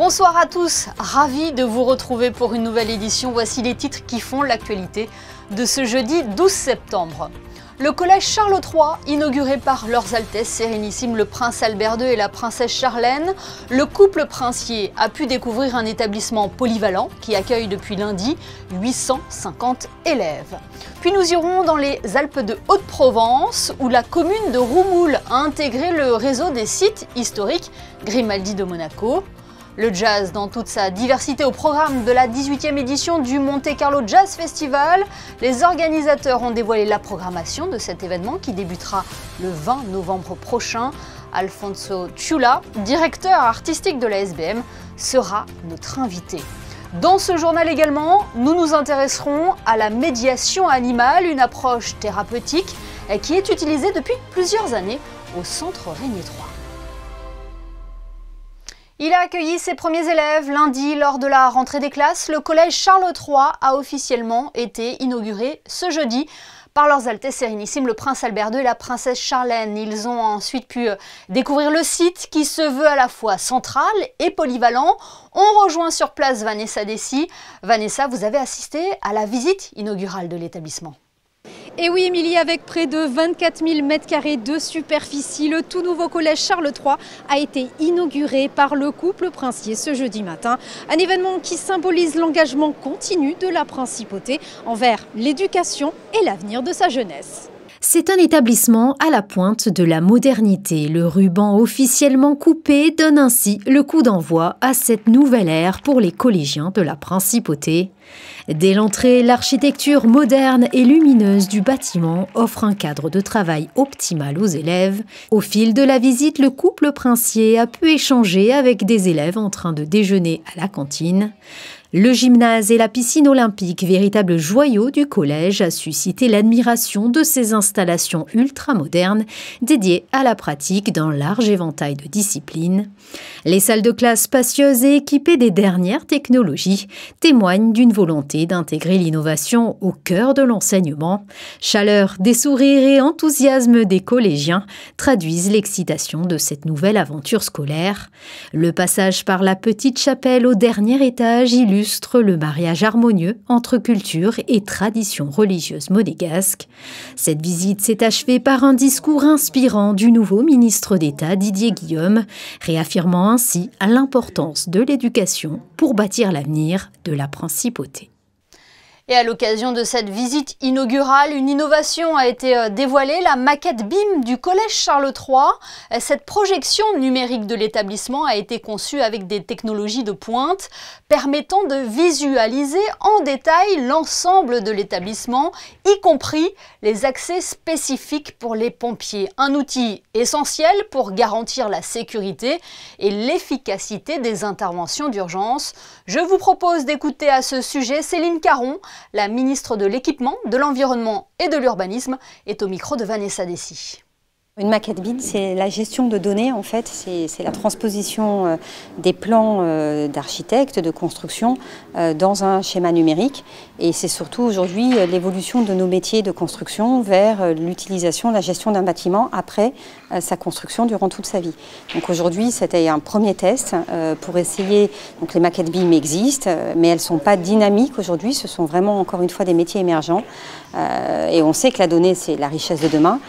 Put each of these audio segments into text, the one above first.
Bonsoir à tous, ravi de vous retrouver pour une nouvelle édition. Voici les titres qui font l'actualité de ce jeudi 12 septembre. Le collège Charles III, inauguré par leurs Altesses Sérénissimes le prince Albert II et la princesse Charlène, le couple princier a pu découvrir un établissement polyvalent qui accueille depuis lundi 850 élèves. Puis nous irons dans les Alpes de Haute-Provence où la commune de Roumoul a intégré le réseau des sites historiques Grimaldi de Monaco. Le jazz dans toute sa diversité au programme de la 18e édition du Monte Carlo Jazz Festival. Les organisateurs ont dévoilé la programmation de cet événement qui débutera le 20 novembre prochain. Alfonso Ciulla, directeur artistique de la SBM, sera notre invité. Dans ce journal également, nous nous intéresserons à la médiation animale, une approche thérapeutique qui est utilisée depuis plusieurs années au Centre Régnier III. Il a accueilli ses premiers élèves lundi lors de la rentrée des classes. Le collège Charles III a officiellement été inauguré ce jeudi par leurs Altesses Sérénissimes le prince Albert II et la princesse Charlène. Ils ont ensuite pu découvrir le site qui se veut à la fois central et polyvalent. On rejoint sur place Vanessa Dessy. Vanessa, vous avez assisté à la visite inaugurale de l'établissement. Et oui Émilie, avec près de 24 000 m² de superficie, le tout nouveau collège Charles III a été inauguré par le couple princier ce jeudi matin. Un événement qui symbolise l'engagement continu de la principauté envers l'éducation et l'avenir de sa jeunesse. C'est un établissement à la pointe de la modernité. Le ruban officiellement coupé donne ainsi le coup d'envoi à cette nouvelle ère pour les collégiens de la principauté. Dès l'entrée, l'architecture moderne et lumineuse du bâtiment offre un cadre de travail optimal aux élèves. Au fil de la visite, le couple princier a pu échanger avec des élèves en train de déjeuner à la cantine. Le gymnase et la piscine olympique, véritable joyau du collège, a suscité l'admiration de ces installations ultramodernes dédiées à la pratique d'un large éventail de disciplines. Les salles de classe spacieuses et équipées des dernières technologies témoignent d'une volonté d'intégrer l'innovation au cœur de l'enseignement. Chaleur des sourires et enthousiasme des collégiens traduisent l'excitation de cette nouvelle aventure scolaire. Le passage par la petite chapelle au dernier étage illustre le mariage harmonieux entre culture et tradition religieuse monégasque. Cette visite s'est achevée par un discours inspirant du nouveau ministre d'État Didier Guillaume, réaffirmant ainsi l'importance de l'éducation pour bâtir l'avenir de la principauté. Et à l'occasion de cette visite inaugurale, une innovation a été dévoilée, la maquette BIM du collège Charles III. Cette projection numérique de l'établissement a été conçue avec des technologies de pointe permettant de visualiser en détail l'ensemble de l'établissement, y compris les accès spécifiques pour les pompiers. Un outil essentiel pour garantir la sécurité et l'efficacité des interventions d'urgence. Je vous propose d'écouter à ce sujet Céline Caron, la ministre de l'Équipement, de l'Environnement et de l'Urbanisme, est au micro de Vanessa Dessy. Une maquette BIM, c'est la gestion de données, en fait, c'est la transposition des plans d'architectes, de construction dans un schéma numérique. Et c'est surtout aujourd'hui l'évolution de nos métiers de construction vers l'utilisation, la gestion d'un bâtiment après sa construction durant toute sa vie. Donc aujourd'hui, c'était un premier test pour essayer, donc les maquettes BIM existent, mais elles ne sont pas dynamiques aujourd'hui, ce sont vraiment encore une fois des métiers émergents. Et on sait que la donnée, c'est la richesse de demain,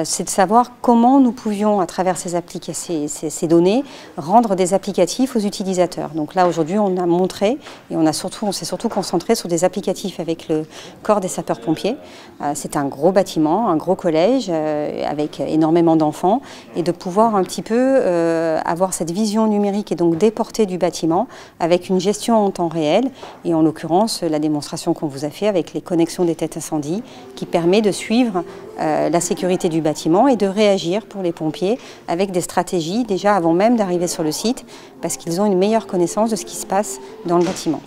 c'est de savoir comment nous pouvions, à travers ces données, rendre des applicatifs aux utilisateurs. Donc là, aujourd'hui, on a montré, et on s'est surtout concentré sur des applicatifs avec le corps des sapeurs-pompiers. C'est un gros bâtiment, un gros collège, avec énormément d'enfants, et de pouvoir un petit peu avoir cette vision numérique et donc déporter du bâtiment avec une gestion en temps réel, et en l'occurrence, la démonstration qu'on vous a fait avec les connexions des têtes incendies, qui permet de suivre la sécurité du bâtiment et de réagir pour les pompiers avec des stratégies déjà avant même d'arriver sur le site parce qu'ils ont une meilleure connaissance de ce qui se passe dans le bâtiment.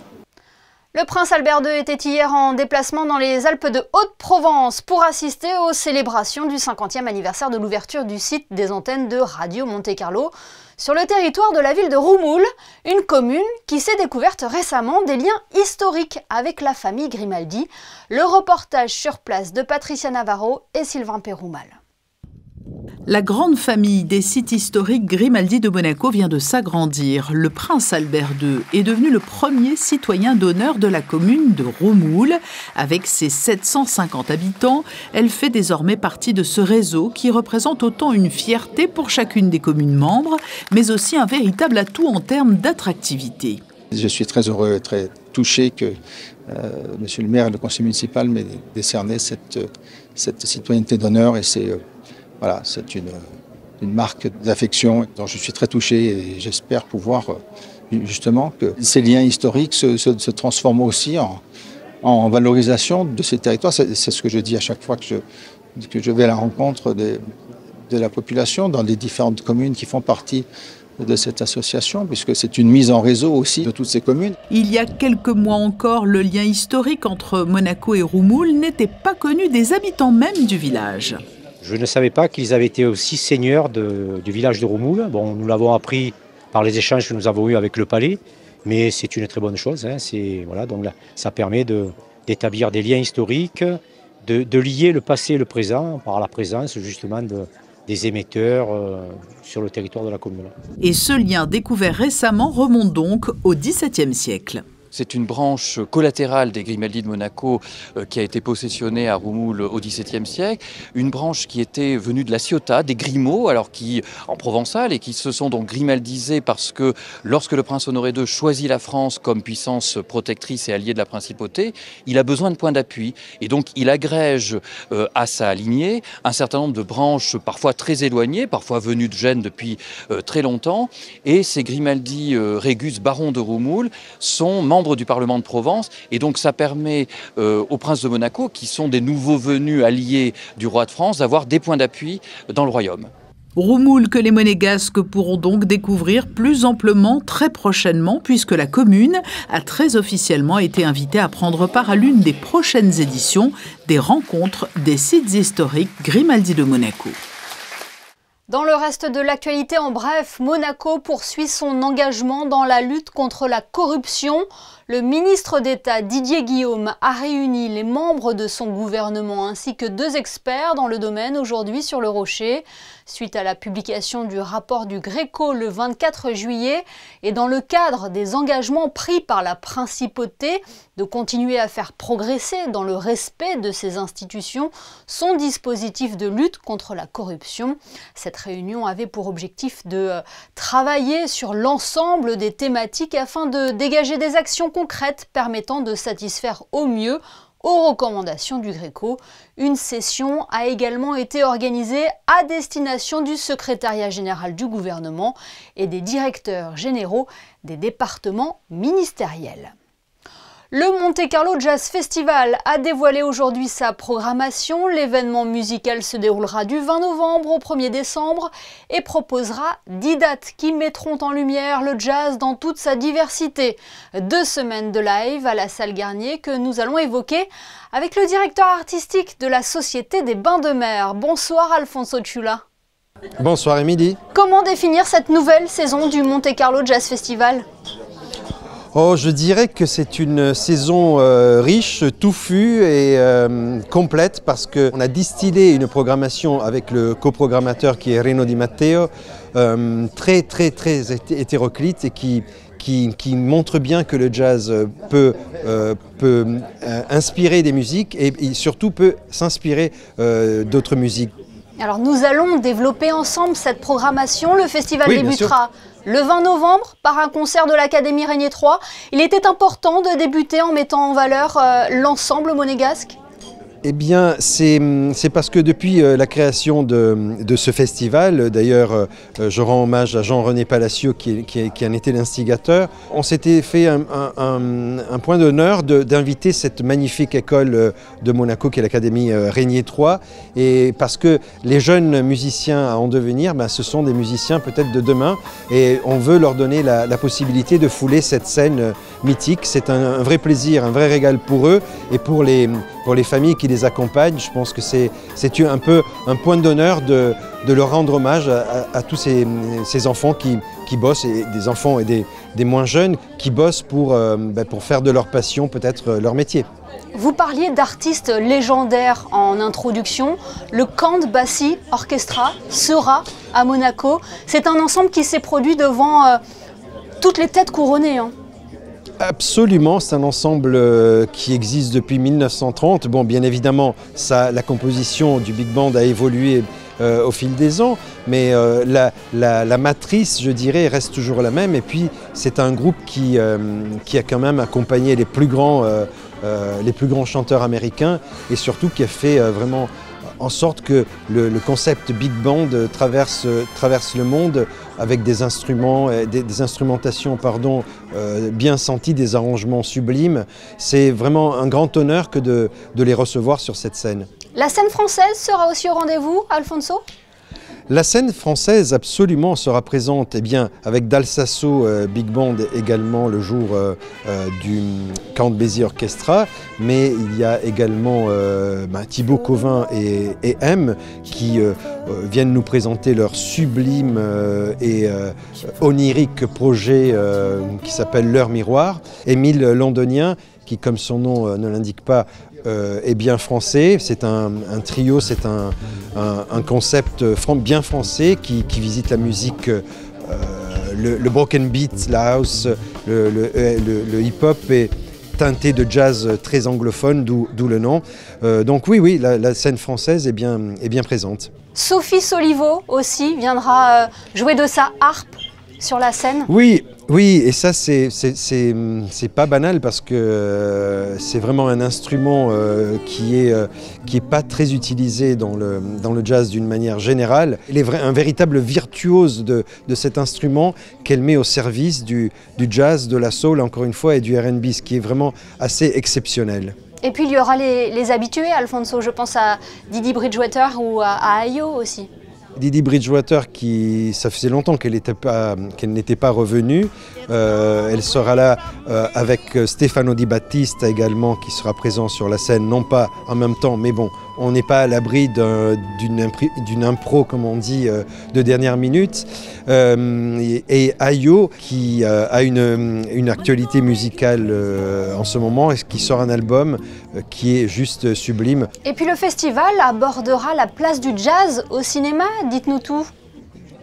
Le prince Albert II était hier en déplacement dans les Alpes de Haute-Provence pour assister aux célébrations du 50e anniversaire de l'ouverture du site des antennes de Radio Monte Carlo sur le territoire de la ville de Roumoul, une commune qui s'est découverte récemment des liens historiques avec la famille Grimaldi. Le reportage sur place de Patricia Navarro et Sylvain Péroumal. La grande famille des sites historiques Grimaldi de Monaco vient de s'agrandir. Le prince Albert II est devenu le premier citoyen d'honneur de la commune de Roumoul. Avec ses 750 habitants, elle fait désormais partie de ce réseau qui représente autant une fierté pour chacune des communes membres, mais aussi un véritable atout en termes d'attractivité. Je suis très heureux et très touché que monsieur le maire et le conseil municipal m'aient décerné cette citoyenneté d'honneur et c'est une marque d'affection dont je suis très touché et j'espère pouvoir justement que ces liens historiques se transforment aussi en valorisation de ces territoires. C'est ce que je dis à chaque fois que je vais à la rencontre de la population dans les différentes communes qui font partie de cette association, puisque c'est une mise en réseau aussi de toutes ces communes. Il y a quelques mois encore, le lien historique entre Monaco et Roumoul n'était pas connu des habitants même du village. Je ne savais pas qu'ils avaient été aussi seigneurs du village de Roumoul. Bon, nous l'avons appris par les échanges que nous avons eus avec le palais, mais c'est une très bonne chose. Voilà, donc là, ça permet d'établir des liens historiques, de lier le passé et le présent par la présence justement des émetteurs sur le territoire de la commune. Et ce lien découvert récemment remonte donc au XVIIe siècle. C'est une branche collatérale des Grimaldi de Monaco qui a été possessionnée à Roumoul au XVIIe siècle. Une branche qui était venue de la Ciotat, des Grimaud, en provençal, et qui se sont donc grimaldisés parce que lorsque le prince Honoré II choisit la France comme puissance protectrice et alliée de la principauté, il a besoin de points d'appui. Et donc il agrège à sa lignée un certain nombre de branches parfois très éloignées, parfois venues de Gênes depuis très longtemps. Et ces Grimaldi Régus, barons de Roumoul, sont membres du Parlement de Provence et donc ça permet aux princes de Monaco, qui sont des nouveaux venus alliés du roi de France, d'avoir des points d'appui dans le royaume. Roumoul que les Monégasques pourront donc découvrir plus amplement très prochainement puisque la commune a très officiellement été invitée à prendre part à l'une des prochaines éditions des rencontres des sites historiques Grimaldi de Monaco. Dans le reste de l'actualité, en bref, Monaco poursuit son engagement dans la lutte contre la corruption. Le ministre d'État Didier Guillaume a réuni les membres de son gouvernement ainsi que 2 experts dans le domaine aujourd'hui sur le Rocher. Suite à la publication du rapport du Gréco le 24 juillet et dans le cadre des engagements pris par la principauté de continuer à faire progresser dans le respect de ses institutions son dispositif de lutte contre la corruption. Cette réunion avait pour objectif de travailler sur l'ensemble des thématiques afin de dégager des actions concrètes permettant de satisfaire au mieux aux recommandations du Gréco. Une session a également été organisée à destination du secrétariat général du gouvernement et des directeurs généraux des départements ministériels. Le Monte Carlo Jazz Festival a dévoilé aujourd'hui sa programmation. L'événement musical se déroulera du 20 novembre au 1er décembre et proposera 10 dates qui mettront en lumière le jazz dans toute sa diversité. 2 semaines de live à la salle Garnier que nous allons évoquer avec le directeur artistique de la Société des Bains de Mer. Bonsoir Alfonso Ciulla. Bonsoir Émilie. Comment définir cette nouvelle saison du Monte Carlo Jazz Festival ? Oh, je dirais que c'est une saison riche, touffue et complète parce qu'on a distillé une programmation avec le coprogrammateur qui est Reno Di Matteo, très hétéroclite et qui montre bien que le jazz peut inspirer des musiques et surtout peut s'inspirer d'autres musiques. Alors nous allons développer ensemble cette programmation. Le festival débutera le 20 novembre par un concert de l'Académie Régnier 3. Il était important de débuter en mettant en valeur l'ensemble monégasque. Eh bien, c'est parce que depuis la création de ce festival, d'ailleurs, je rends hommage à Jean-René Palacio qui en était l'instigateur, on s'était fait un point d'honneur d'inviter cette magnifique école de Monaco qui est l'Académie Régnier 3, et parce que les jeunes musiciens à en devenir, ce sont des musiciens peut-être de demain, et on veut leur donner la possibilité de fouler cette scène mythique. C'est un vrai plaisir, un vrai régal pour eux et pour les pour les familles qui les accompagnent, je pense que c'est un peu un point d'honneur de leur rendre hommage à tous ces enfants qui bossent, et des enfants et des moins jeunes qui bossent pour faire de leur passion peut-être leur métier. Vous parliez d'artistes légendaires en introduction. Le Cant Bassi Orchestra sera à Monaco. C'est un ensemble qui s'est produit devant toutes les têtes couronnées. Absolument, c'est un ensemble qui existe depuis 1930. Bon, bien évidemment, la composition du Big Band a évolué au fil des ans, mais la matrice, je dirais, reste toujours la même. Et puis, c'est un groupe qui a quand même accompagné les plus grands chanteurs américains, et surtout qui a fait vraiment en sorte que le concept Big Band traverse le monde avec des instruments, des instrumentations bien senties, des arrangements sublimes. C'est vraiment un grand honneur que de les recevoir sur cette scène. La scène française sera aussi au rendez-vous, Alfonso ? La scène française absolument sera présente avec Dal Sasso Big Band également le jour du Cant Bassi Orchestra, mais il y a également Thibaut Covin et M qui viennent nous présenter leur sublime et onirique projet qui s'appelle L'Heure Miroir. Émile Londonien qui, comme son nom ne l'indique pas, est bien français. C'est un trio, c'est un concept bien français qui visite la musique, le broken beat, la house, le hip-hop et teinté de jazz très anglophone, d'où le nom. Donc oui, la scène française est bien présente. Sophie Solivo aussi viendra jouer de sa harpe sur la scène. Oui, et ça c'est pas banal parce que c'est vraiment un instrument qui est pas très utilisé dans le jazz d'une manière générale. Elle est un véritable virtuose de cet instrument qu'elle met au service du jazz, de la soul encore une fois et du R&B, ce qui est vraiment assez exceptionnel. Et puis il y aura les habitués, Alfonso, je pense à Didi Bridgewater ou à Ayo aussi. Didi Bridgewater, ça faisait longtemps qu'elle n'était pas revenue. Elle sera là avec Stefano Di Battista également, qui sera présent sur la scène, non pas en même temps, mais bon, on n'est pas à l'abri d'une impro, comme on dit, de dernière minute. Et Ayo, qui a une actualité musicale en ce moment, et qui sort un album qui est juste sublime. Et puis le festival abordera la place du jazz au cinéma, dites-nous tout.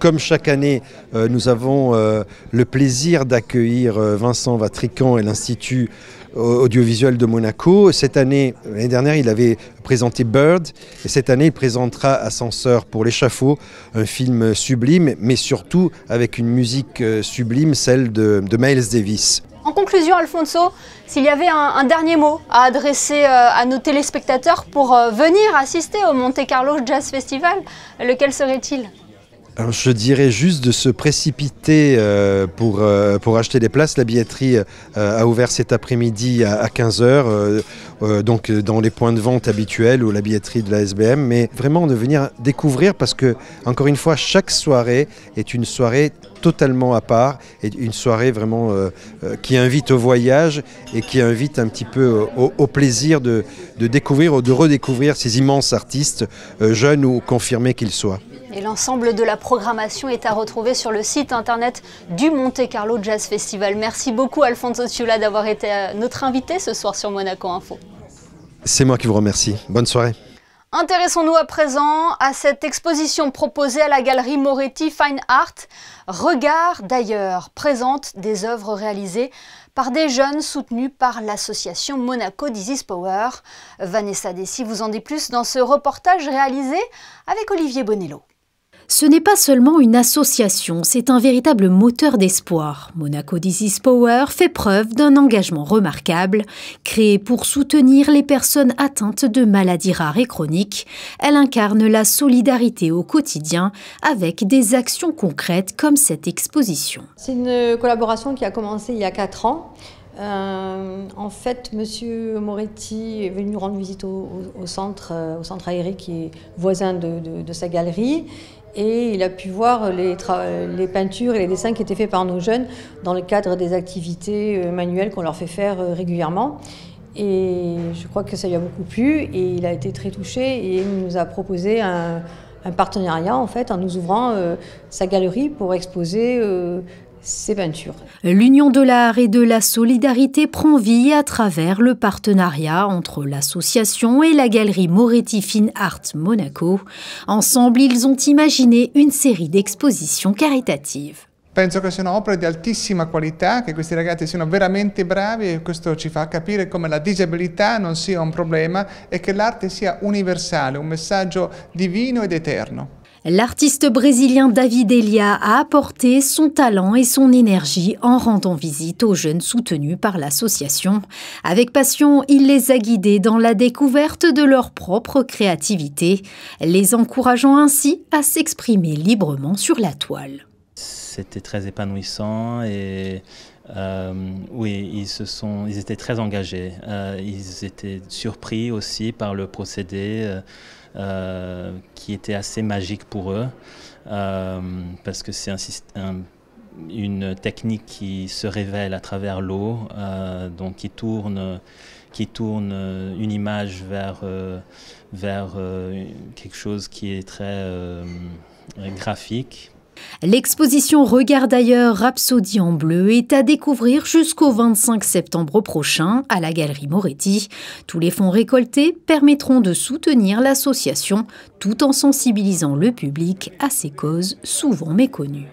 Comme chaque année, nous avons le plaisir d'accueillir Vincent Vatrican et l'Institut audiovisuel de Monaco. L'année dernière, il avait présenté Bird, et cette année, il présentera Ascenseur pour l'échafaud, un film sublime, mais surtout avec une musique sublime, celle de Miles Davis. En conclusion, Alfonso, s'il y avait un dernier mot à adresser à nos téléspectateurs pour venir assister au Monte Carlo Jazz Festival, lequel serait-il ? Alors, je dirais juste de se précipiter pour acheter des places. La billetterie a ouvert cet après-midi à 15h, donc dans les points de vente habituels ou la billetterie de la SBM, mais vraiment de venir découvrir parce que, encore une fois, chaque soirée est une soirée totalement à part et une soirée vraiment qui invite au voyage et qui invite un petit peu au plaisir de découvrir ou de redécouvrir ces immenses artistes, jeunes ou confirmés qu'ils soient. Et l'ensemble de la programmation est à retrouver sur le site internet du Monte Carlo Jazz Festival. Merci beaucoup Alfonso Ciulla d'avoir été notre invité ce soir sur Monaco Info. C'est moi qui vous remercie. Bonne soirée. Intéressons-nous à présent à cette exposition proposée à la galerie Moretti Fine Art. Regard d'ailleurs présente des œuvres réalisées par des jeunes soutenus par l'association Monaco Disease Power. Vanessa Dessy vous en dit plus dans ce reportage réalisé avec Olivier Bonello. Ce n'est pas seulement une association, c'est un véritable moteur d'espoir. Monaco Disease Power fait preuve d'un engagement remarquable. Créée pour soutenir les personnes atteintes de maladies rares et chroniques, elle incarne la solidarité au quotidien avec des actions concrètes comme cette exposition. C'est une collaboration qui a commencé il y a 4 ans. En fait, Monsieur Moretti est venu nous rendre visite au centre aéré qui est voisin de sa galerie. Et il a pu voir les peintures et les dessins qui étaient faits par nos jeunes dans le cadre des activités manuelles qu'on leur fait faire régulièrement. Et je crois que ça lui a beaucoup plu et il a été très touché et il nous a proposé un partenariat en fait en nous ouvrant sa galerie pour exposer ses peintures. L'Union de l'art et de la solidarité prend vie à travers le partenariat entre l'association et la galerie Moretti Fine Art Monaco. Ensemble, ils ont imaginé une série d'expositions caritatives. Penso che siano opere di altissima qualità, che questi ragazzi siano veramente bravi e questo ci fa capire come la disabilità non sia un problema e che l'arte sia universale, un messaggio divino ed eterno. L'artiste brésilien David Elia a apporté son talent et son énergie en rendant visite aux jeunes soutenus par l'association. Avec passion, il les a guidés dans la découverte de leur propre créativité, les encourageant ainsi à s'exprimer librement sur la toile. C'était très épanouissant et oui, ils étaient très engagés. Ils étaient surpris aussi par le procédé qui était assez magique pour eux parce que c'est une technique qui se révèle à travers l'eau, donc qui tourne une image vers quelque chose qui est très graphique. L'exposition Regarde ailleurs, Rhapsodie en bleu est à découvrir jusqu'au 25 septembre prochain à la Galerie Moretti. Tous les fonds récoltés permettront de soutenir l'association tout en sensibilisant le public à ces causes souvent méconnues.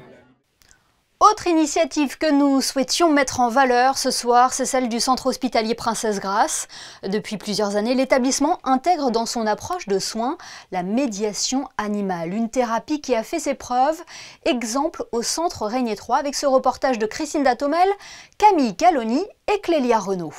Autre initiative que nous souhaitions mettre en valeur ce soir, c'est celle du centre hospitalier Princesse Grace. Depuis plusieurs années, l'établissement intègre dans son approche de soins la médiation animale, une thérapie qui a fait ses preuves. Exemple au centre Régnier 3 avec ce reportage de Christine Datomel, Camille Caloni et Clélia Renaud.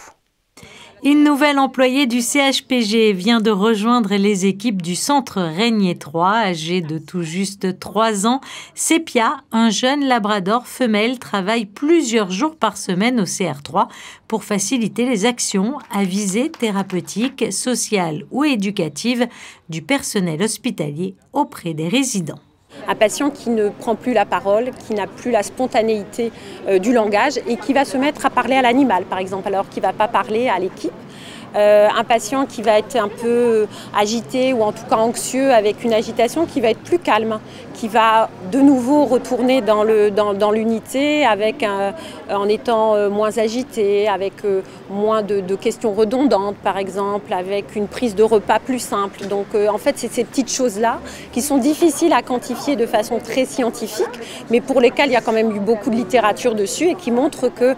Une nouvelle employée du CHPG vient de rejoindre les équipes du centre Régnier 3, âgée de tout juste 3 ans. Sepia, un jeune labrador femelle, travaille plusieurs jours par semaine au CR3 pour faciliter les actions à visée thérapeutique, sociale ou éducative du personnel hospitalier auprès des résidents. Un patient qui ne prend plus la parole, qui n'a plus la spontanéité du langage et qui va se mettre à parler à l'animal, par exemple, alors qu'il ne va pas parler à l'équipe. Un patient qui va être un peu agité ou en tout cas anxieux avec une agitation qui va être plus calme, qui va de nouveau retourner dans l'unité en étant moins agité, avec moins de questions redondantes par exemple, avec une prise de repas plus simple. Donc en fait c'est ces petites choses-là qui sont difficiles à quantifier de façon très scientifique, mais pour lesquelles il y a quand même eu beaucoup de littérature dessus et qui montrent que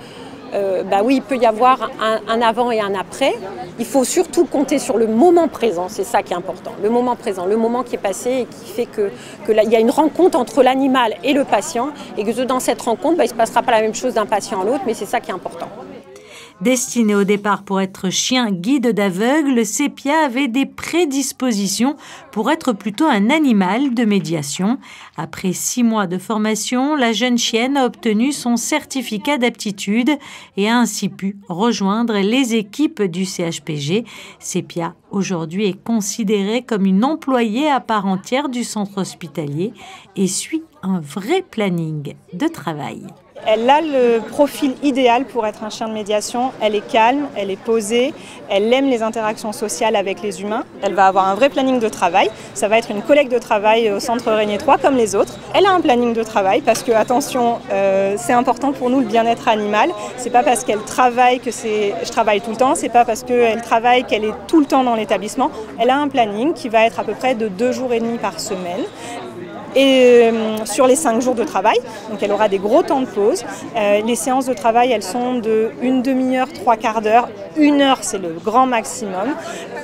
oui, il peut y avoir un avant et un après. Il faut surtout compter sur le moment présent, c'est ça qui est important. Le moment présent, le moment qui est passé et qui fait que là, il y a une rencontre entre l'animal et le patient et que dans cette rencontre, il ne se passera pas la même chose d'un patient à l'autre, mais c'est ça qui est important. Destiné au départ pour être chien guide d'aveugle, Sepia avait des prédispositions pour être plutôt un animal de médiation. Après 6 mois de formation, la jeune chienne a obtenu son certificat d'aptitude et a ainsi pu rejoindre les équipes du CHPG. Sepia, aujourd'hui, est considérée comme une employée à part entière du centre hospitalier et suit un vrai planning de travail. Elle a le profil idéal pour être un chien de médiation. Elle est calme, elle est posée, elle aime les interactions sociales avec les humains. Elle va avoir un vrai planning de travail. Ça va être une collègue de travail au centre Régnier 3 comme les autres. Elle a un planning de travail parce que, attention, c'est important pour nous le bien-être animal. C'est pas parce qu'elle travaille que je travaille tout le temps. C'est pas parce qu'elle travaille qu'elle est tout le temps dans l'établissement. Elle a un planning qui va être à peu près de 2 jours et demi par semaine. Et sur les 5 jours de travail, donc elle aura des gros temps de pause. Les séances de travail, elles sont de 1 demi-heure, 3/4 d'heure. 1 heure, c'est le grand maximum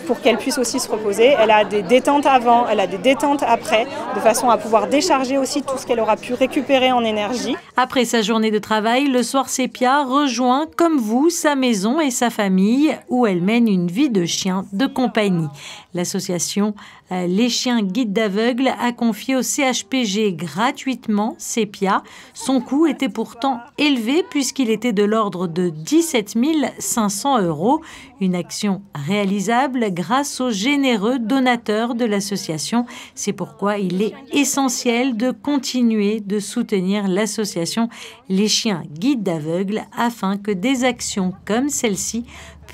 pour qu'elle puisse aussi se reposer. Elle a des détentes avant, elle a des détentes après, de façon à pouvoir décharger aussi tout ce qu'elle aura pu récupérer en énergie. Après sa journée de travail, le soir, Sepia rejoint, comme vous, sa maison et sa famille, où elle mène une vie de chien de compagnie. L'association Les Chiens Guides d'Aveugles a confié au CHPG gratuitement Sepia. Son coût était pourtant élevé puisqu'il était de l'ordre de 17 500 €. Une action réalisable grâce aux généreux donateurs de l'association. C'est pourquoi il est essentiel de continuer de soutenir l'association Les Chiens Guides d'Aveugles afin que des actions comme celle-ci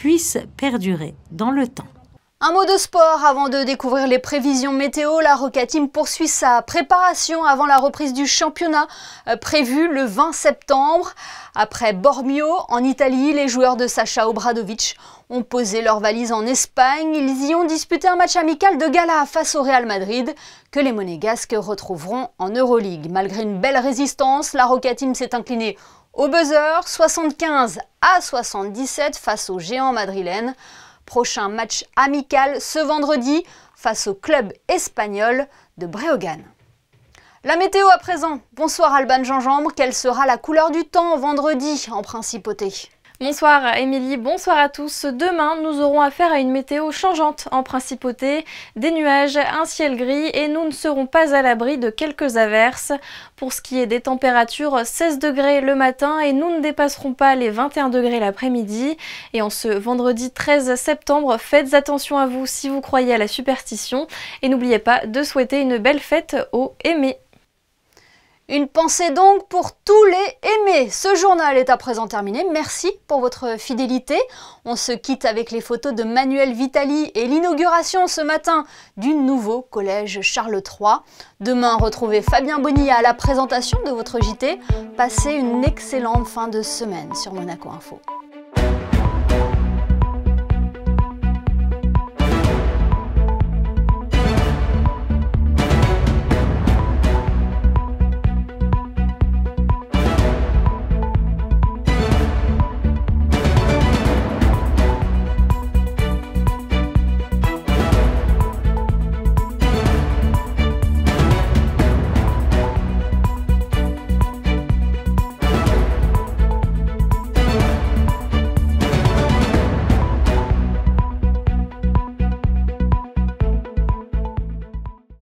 puisse perdurer dans le temps. Un mot de sport avant de découvrir les prévisions météo. La Roca Team poursuit sa préparation avant la reprise du championnat prévue le 20 septembre. Après Bormio, en Italie, les joueurs de Sacha Obradovic ont posé leurs valises en Espagne. Ils y ont disputé un match amical de gala face au Real Madrid que les Monégasques retrouveront en Euroleague. Malgré une belle résistance, la Roca Team s'est inclinée au buzzer, 75-77 face aux géants madrilènes. Prochain match amical ce vendredi face au club espagnol de Breogán. La météo à présent. Bonsoir Alban Gingembre, quelle sera la couleur du temps vendredi en Principauté ? Bonsoir Émilie, bonsoir à tous. Demain, nous aurons affaire à une météo changeante en Principauté. Des nuages, un ciel gris et nous ne serons pas à l'abri de quelques averses. Pour ce qui est des températures, 16 degrés le matin et nous ne dépasserons pas les 21 degrés l'après-midi. Et en ce vendredi 13 septembre, faites attention à vous si vous croyez à la superstition. Et n'oubliez pas de souhaiter une belle fête aux aimés. Une pensée donc pour tous les aimés. Ce journal est à présent terminé. Merci pour votre fidélité. On se quitte avec les photos de Manuel Vitali et l'inauguration ce matin du nouveau collège Charles III. Demain, retrouvez Fabien Bonilla à la présentation de votre JT. Passez une excellente fin de semaine sur Monaco Info.